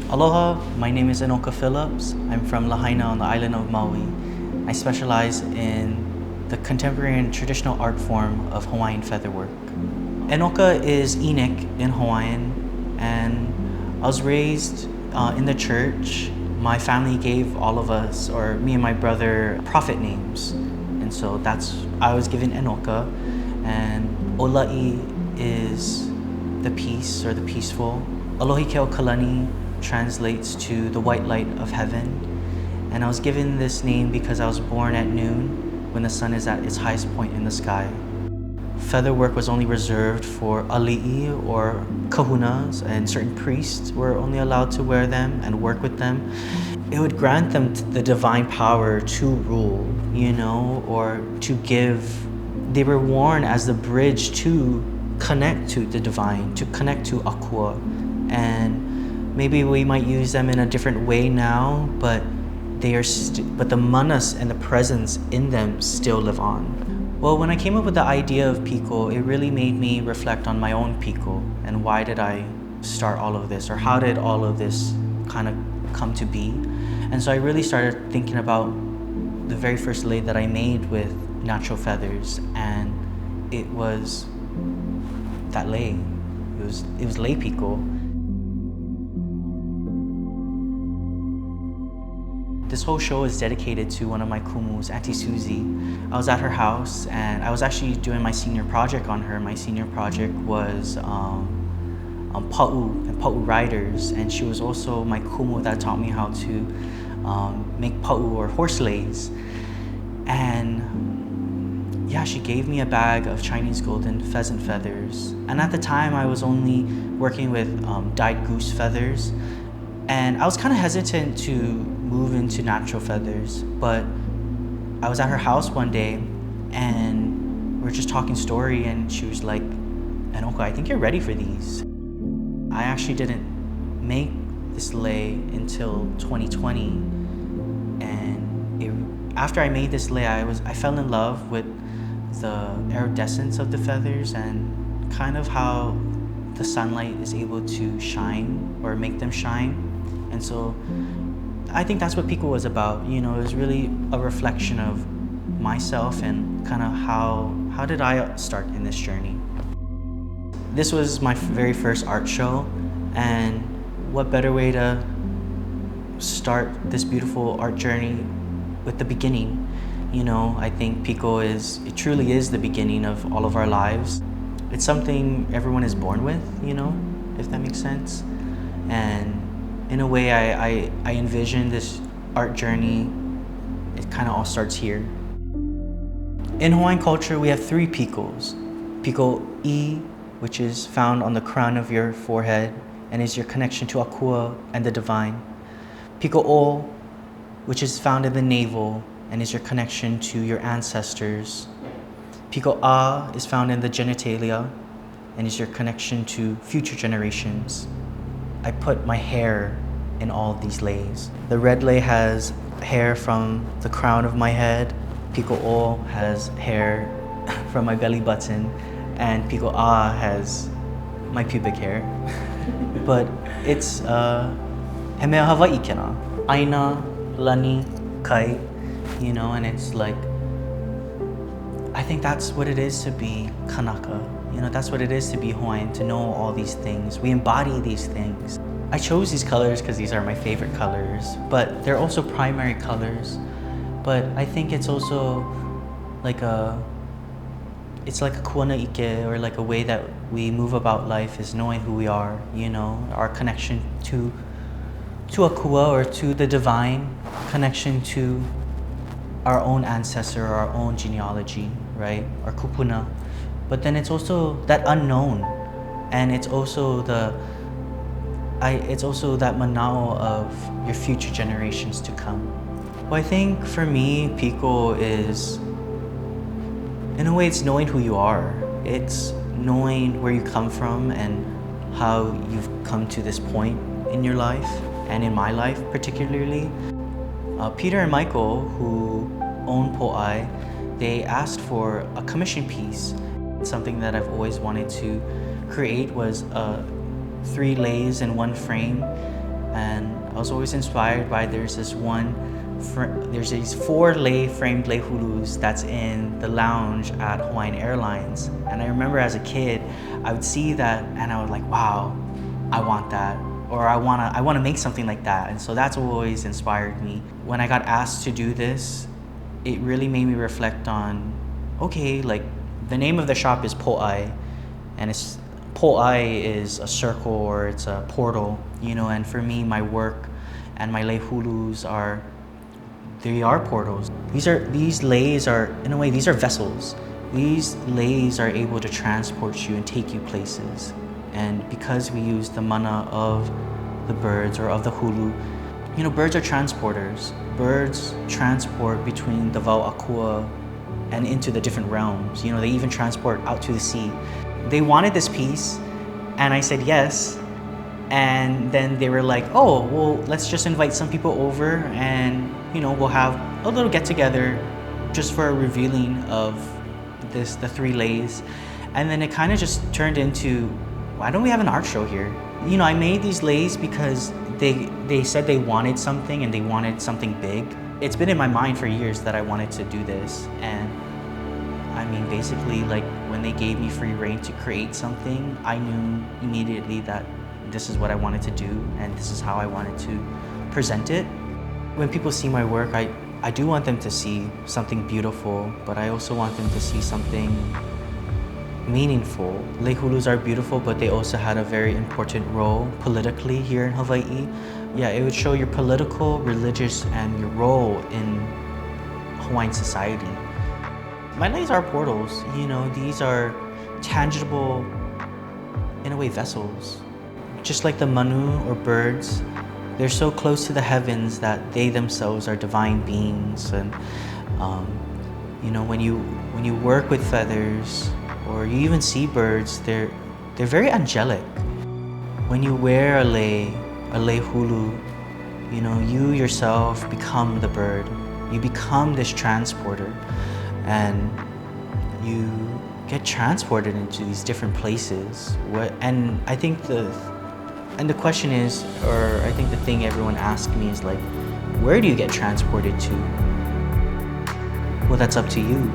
Aloha, my name is Enoka Phillips. I'm from Lahaina on the island of Maui. I specialize in the contemporary and traditional art form of Hawaiian featherwork. Enoka is Enik in Hawaiian, and I was raised in the church. My family gave all of us, or me and my brother, prophet names. And so I was given Enoka, and Ola'i is the peace or the peaceful. Alohi Keo Kalani translates to the white light of heaven. And I was given this name because I was born at noon when the sun is at its highest point in the sky. Featherwork was only reserved for ali'i or kahunas, and certain priests were only allowed to wear them and work with them. It would grant them the divine power to rule, or to give. They were worn as the bridge to connect to the divine, to connect to akua. And maybe we might use them in a different way now, but but the manas and the presence in them still live on. Well, when I came up with the idea of Piko, it really made me reflect on my own Piko and why did I start all of this, or how did all of this kind of come to be. And so I really started thinking about the very first lei that I made with natural feathers, and it was that lei. It was lei Piko. This whole show is dedicated to one of my kumus, Auntie Susie. I was at her house and I was actually doing my senior project on her. My senior project was pa'u and pa'u riders, and she was also my kumu that taught me how to make pa'u or horse leighs. And yeah, she gave me a bag of Chinese golden pheasant feathers. And at the time I was only working with dyed goose feathers. And I was kind of hesitant to move into natural feathers, but I was at her house one day and we were just talking story, and she was like, Enoka, I think you're ready for these. I actually didn't make this lei until 2020. And after I made this lei, I fell in love with the iridescence of the feathers and kind of how the sunlight is able to shine or make them shine. And so I think that's what Piko was about. It was really a reflection of myself and kind of how did I start in this journey. This was my very first art show, and what better way to start this beautiful art journey with the beginning. I think Piko it truly is the beginning of all of our lives. It's something everyone is born with, if that makes sense. And in a way, I envision this art journey, it kind of all starts here. In Hawaiian culture, we have 3 Pikos. Piko I, which is found on the crown of your forehead and is your connection to akua and the divine. Piko O, which is found in the navel and is your connection to your ancestors. Piko A is found in the genitalia and is your connection to future generations. I put my hair in all of these leis. The red lei has hair from the crown of my head. Piko O has hair from my belly button, and Piko A has my pubic hair. But it's he mea Hawaii kena. Aina, lani, kai, and it's like, I think that's what it is to be Kanaka. That's what it is to be Hawaiian, to know all these things. We embody these things. I chose these colors because these are my favorite colors, but they're also primary colors. But I think it's also like it's like a kuleana ike, or like a way that we move about life is knowing who we are, our connection to akua, or to the divine, connection to our own ancestor, our own genealogy, right? Our kūpuna. But then it's also that unknown, and it's also that manao of your future generations to come. Well, I think for me, Piko is, in a way, it's knowing who you are. It's knowing where you come from and how you've come to this point in your life, and in my life particularly. Peter and Michael, who own Po'ai, they asked for a commission piece. Something that I've always wanted to create was 3 leis in one frame, And I was always inspired by there's these 4 framed lei hulus that's in the lounge at Hawaiian Airlines. And I remember as a kid, I would see that and I was like, wow, I want that. Or I wanna make something like that. And so that's what always inspired me. When I got asked to do this, it really made me reflect on, okay, like the name of the shop is poepoe, and poepoe is a circle or it's a portal, you know, and for me, my work and my lei hulus are portals. These leis are, in a way, these are vessels. These leis are able to transport you and take you places. And because we use the mana of the birds or of the hulu, you know, birds are transporters. Birds transport between the Akua and into the different realms. You know, they even transport out to the sea. They wanted this piece, and I said yes. And then they were like, oh, well, let's just invite some people over and, you know, we'll have a little get together just for a revealing of the 3 leis. And then it kind of just turned into, why don't we have an art show here? You know, I made these leis because they said they wanted something and they wanted something big. It's been in my mind for years that I wanted to do this. And I mean, basically, like when they gave me free reign to create something, I knew immediately that this is what I wanted to do and this is how I wanted to present it. When people see my work, I do want them to see something beautiful, but I also want them to see something meaningful. Lei hulus are beautiful, but they also had a very important role politically here in Hawaii. Yeah, it would show your political, religious, and your role in Hawaiian society. My leis are portals, you know, these are tangible, in a way, vessels. Just like the manu or birds, they're so close to the heavens that they themselves are divine beings. And you know, when you work with feathers, or you even see birds, they're very angelic. When you wear a lei hulu, you know, you yourself become the bird. You become this transporter, and you get transported into these different places. And I think the question is, or I think the thing everyone asks me is like, where do you get transported to? Well, that's up to you.